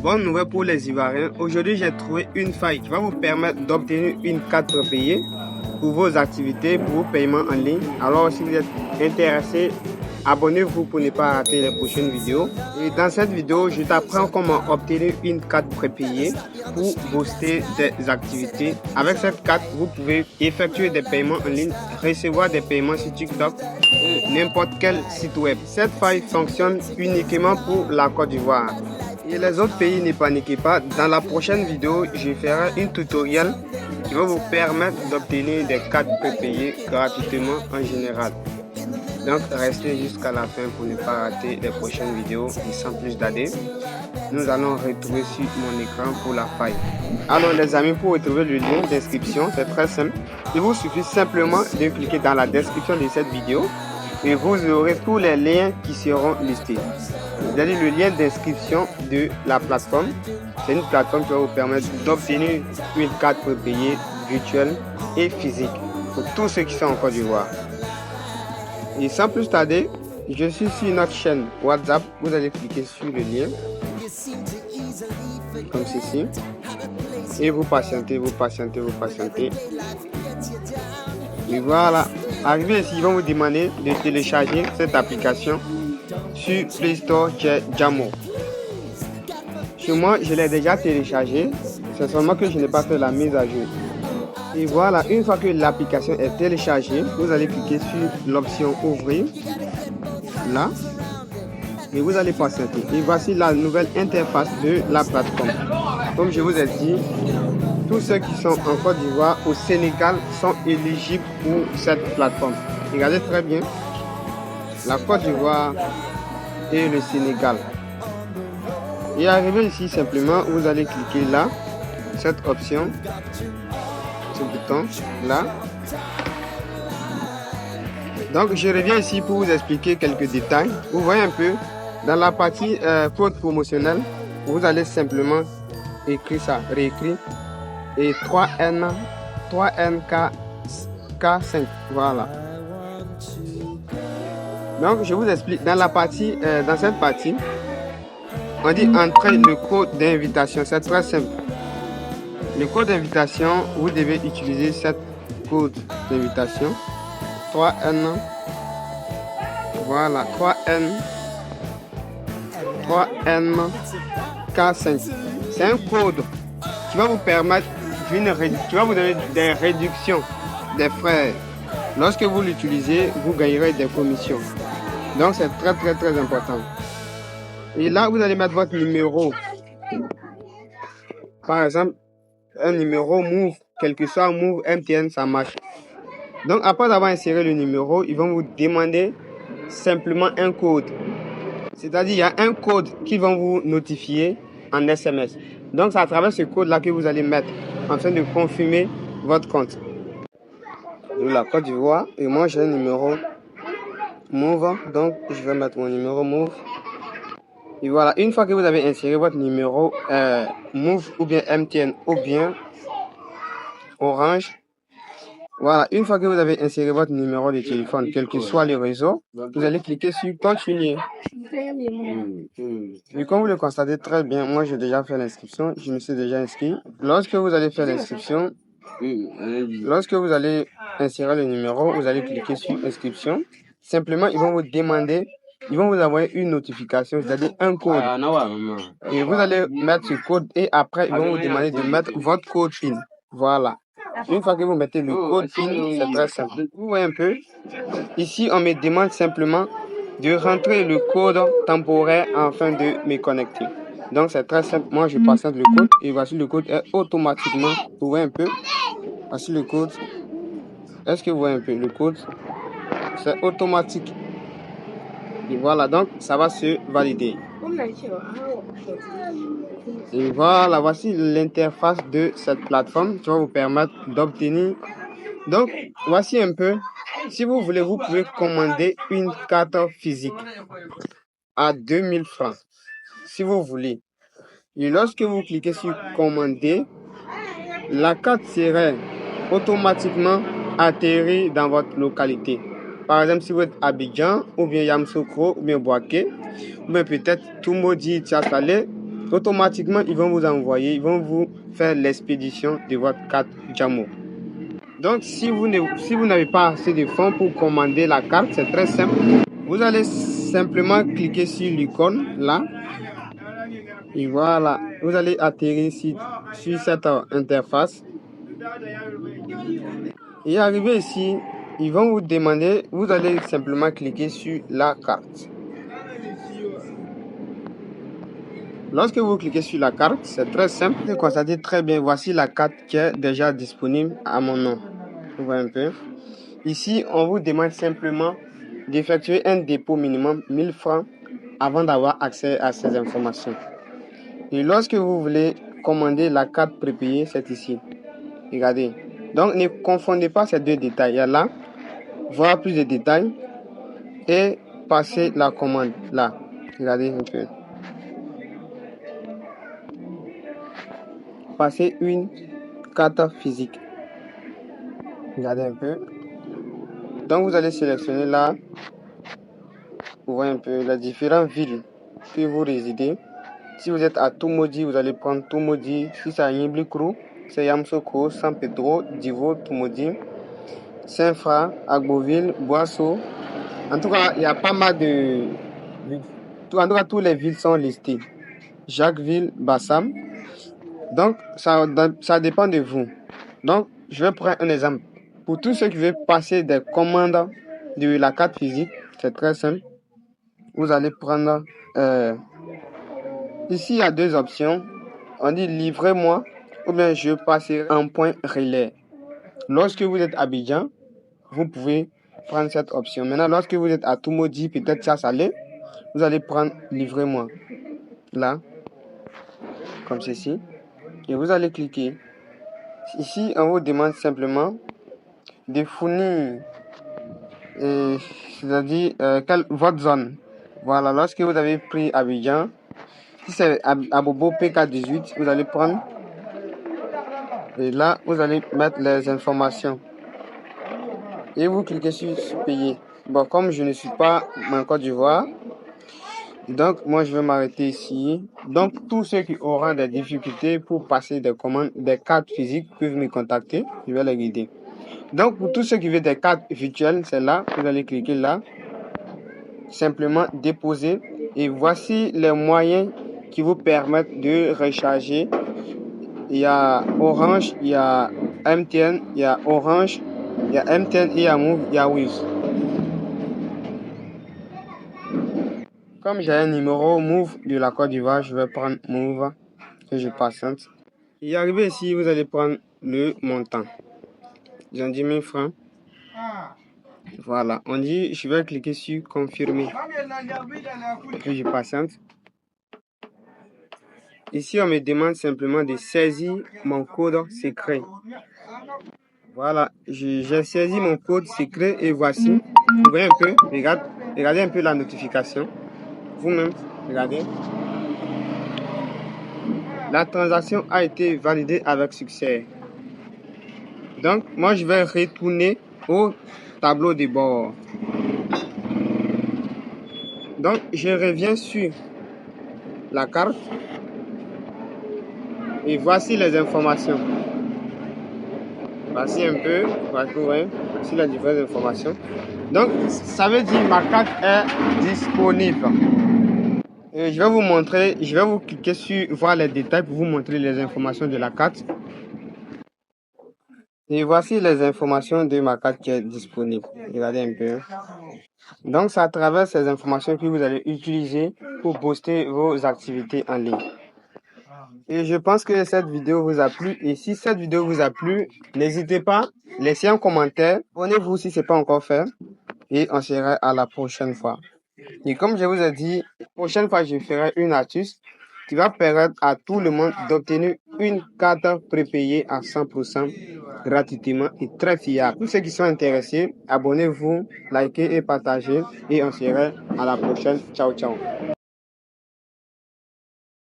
Bonne nouvelle pour les Ivoiriens. Aujourd'hui, j'ai trouvé une faille qui va vous permettre d'obtenir une carte prépayée pour vos activités, pour vos paiements en ligne. Alors, si vous êtes intéressé, abonnez-vous pour ne pas rater les prochaines vidéos. Et dans cette vidéo, je t'apprends comment obtenir une carte prépayée pour booster des activités. Avec cette carte, vous pouvez effectuer des paiements en ligne, recevoir des paiements sur TikTok, n'importe quel site web. Cette faille fonctionne uniquement pour la Côte d'Ivoire. Et les autres pays, ne paniquez pas. Dans la prochaine vidéo, je ferai un tutoriel qui va vous permettre d'obtenir des cartes prépayées gratuitement en général. Donc restez jusqu'à la fin pour ne pas rater les prochaines vidéos. Et sans plus d'AD, nous allons retrouver sur mon écran pour la faille. Alors les amis, pour retrouver le lien d'inscription, c'est très simple. Il vous suffit simplement de cliquer dans la description de cette vidéo et vous aurez tous les liens qui seront listés. Vous avez le lien d'inscription de la plateforme. C'est une plateforme qui va vous permettre d'obtenir une carte prépayée virtuelle et physique pour tous ceux qui sont en Côte d'Ivoire. Et sans plus tarder, je suis sur notre chaîne WhatsApp. Vous allez cliquer sur le lien comme ceci et vous patientez, vous patientez, vous patientez. Et voilà, arrivé ici, ils vont vous demander de télécharger cette application sur Play Store Jamo. Chez moi, je l'ai déjà téléchargé, c'est seulement que je n'ai pas fait la mise à jour. Et voilà, une fois que l'application est téléchargée, vous allez cliquer sur l'option ouvrir, là, et vous allez patienter. Et voici la nouvelle interface de la plateforme. Comme je vous ai dit, tous ceux qui sont en Côte d'Ivoire, au Sénégal, sont éligibles pour cette plateforme. Regardez très bien, la Côte d'Ivoire et le Sénégal. Et arrivé ici, simplement, vous allez cliquer là, cette option, ce bouton là. Donc je reviens ici pour vous expliquer quelques détails. Vous voyez un peu, dans la partie code promotionnel, vous allez simplement écrire ça, réécrire, et 3NK5, voilà. Donc je vous explique, dans cette partie, on dit entrer le code d'invitation. C'est très simple. Le code d'invitation, vous devez utiliser cette code d'invitation 3N, voilà, 3NK5. C'est un code qui va vous permettre qui va vous donner des réductions des frais. Lorsque vous l'utilisez, vous gagnerez des commissions. Donc c'est très important. Et là, vous allez mettre votre numéro. Par exemple, un numéro Move, quel que soit Move, MTN, ça marche. Donc après avoir inséré le numéro, ils vont vous demander simplement un code. C'est-à-dire, il y a un code qu'ils vont vous notifier en SMS. Donc c'est à travers ce code-là que vous allez mettre afin de confirmer votre compte. De la Côte d'Ivoire, et moi j'ai un numéro Move, donc je vais mettre mon numéro Move. Et voilà, une fois que vous avez inséré votre numéro Move ou bien MTN ou bien Orange, voilà, une fois que vous avez inséré votre numéro de téléphone, quel que soit le réseau, vous allez cliquer sur continuer. Et comme vous le constatez très bien, moi j'ai déjà fait l'inscription, je me suis déjà inscrit. Lorsque vous allez faire l'inscription, lorsque vous allez insérer le numéro, vous allez cliquer sur inscription. Simplement, ils vont vous demander, ils vont vous envoyer une notification, c'est-à-dire un code. Et vous allez mettre ce code et après, ils vont vous demander de mettre votre code PIN. Voilà. Une fois que vous mettez le code PIN, c'est très simple. Vous voyez un peu. Ici, on me demande simplement de rentrer le code temporaire afin de me connecter. Donc, c'est très simple. Moi, je patiente le code et voici le code est automatiquement. Vous voyez un peu. Voici le code. Est-ce que vous voyez un peu le code? C'est automatique. Et voilà, donc ça va se valider. Et voilà, voici l'interface de cette plateforme qui va vous permettre d'obtenir. Donc, voici un peu. Si vous voulez, vous pouvez commander une carte physique à 2000 francs. Si vous voulez. Et lorsque vous cliquez sur commander, la carte serait automatiquement atterrie dans votre localité. Par exemple, si vous êtes Abidjan, ou bien Yamoussoukro, ou bien Bouaké, ou bien peut-être Toumoudi, Tiasalé, automatiquement, ils vont vous faire l'expédition de votre carte Jamo. Donc, si vous n'avez pas assez de fonds pour commander la carte, c'est très simple. Vous allez simplement cliquer sur l'icône là. Et voilà, vous allez atterrir sur cette interface. Et arrivé ici, ils vont vous demander, vous allez simplement cliquer sur la carte. Lorsque vous cliquez sur la carte, c'est très simple. Vous constatez très bien, voici la carte qui est déjà disponible à mon nom. Vous voyez un peu. Ici, on vous demande simplement d'effectuer un dépôt minimum 1000 francs avant d'avoir accès à ces informations. Et lorsque vous voulez commander la carte prépayée, c'est ici. Regardez. Donc, ne confondez pas ces deux détails. Il y a là, voir plus de détails et passer la commande là. Regardez un peu. Passer une carte physique. Regardez un peu. Donc, vous allez sélectionner là. Vous voyez un peu les différentes villes que vous résidez. Si vous êtes à Tumodi, vous allez prendre Tumodi. Si c'est à Yimblikrou, c'est Yamsoko, San Pedro, Divo, Tumodi, Saint-Fra, Agboville, Boisseau. En tout cas, il y a pas mal de villes. En tout cas, toutes les villes sont listées. Jacquesville, Bassam. Donc, ça dépend de vous. Donc, je vais prendre un exemple. Pour tous ceux qui veulent passer des commandes de la carte physique, c'est très simple. Vous allez prendre... ici, il y a deux options. On dit livrez-moi ou bien je passerai en point relais. Lorsque vous êtes à Abidjan, vous pouvez prendre cette option. Maintenant, lorsque vous êtes à Tumodi, peut-être ça Salé, vous allez prendre livrez-moi. Là, comme ceci. Et vous allez cliquer. Ici, on vous demande simplement de fournir, c'est-à-dire votre zone. Voilà, lorsque vous avez pris Abidjan, si c'est Abobo PK18, vous allez prendre. Et là, vous allez mettre les informations. Et vous cliquez sur payer. Bon, comme je ne suis pas en Côte d'Ivoire, donc moi je vais m'arrêter ici. Donc tous ceux qui auront des difficultés pour passer des commandes, des cartes physiques peuvent me contacter. Je vais les guider. Donc pour tous ceux qui veulent des cartes virtuelles, c'est là. Vous allez cliquer là. Simplement déposer. Et voici les moyens qui vous permettent de recharger. Il y a Orange, il y a MTN, il y a Orange, il y a MTN, il y a Move, il y a Wiz. Comme j'ai un numéro Move de la Côte d'Ivoire, je vais prendre Move et je patiente. Et arrivé ici, vous allez prendre le montant. J'en dis 1000 francs. Voilà, on dit, je vais cliquer sur confirmer. Puis je patiente. Ici, on me demande simplement de saisir mon code secret. Voilà, j'ai saisi mon code secret et voici. Vous voyez un peu, regardez un peu la notification. Vous-même, regardez. La transaction a été validée avec succès. Donc, moi, je vais retourner au tableau de bord. Donc, je reviens sur la carte. Et voici les informations. Voici un peu, voici les différentes informations. Donc, ça veut dire que ma carte est disponible. Et je vais vous montrer, je vais vous cliquer sur voir les détails pour vous montrer les informations de la carte. Et voici les informations de ma carte qui est disponible. Regardez un peu. Donc, c'est à travers ces informations que vous allez utiliser pour booster vos activités en ligne. Et je pense que cette vidéo vous a plu. Et si cette vidéo vous a plu, n'hésitez pas, laissez un commentaire. Abonnez-vous si ce n'est pas encore fait. Et on se verra à la prochaine fois. Et comme je vous ai dit, la prochaine fois, je ferai une astuce qui va permettre à tout le monde d'obtenir une carte prépayée à 100% gratuitement et très fiable. Tous ceux qui sont intéressés, abonnez-vous, likez et partagez. Et on se verra à la prochaine. Ciao, ciao.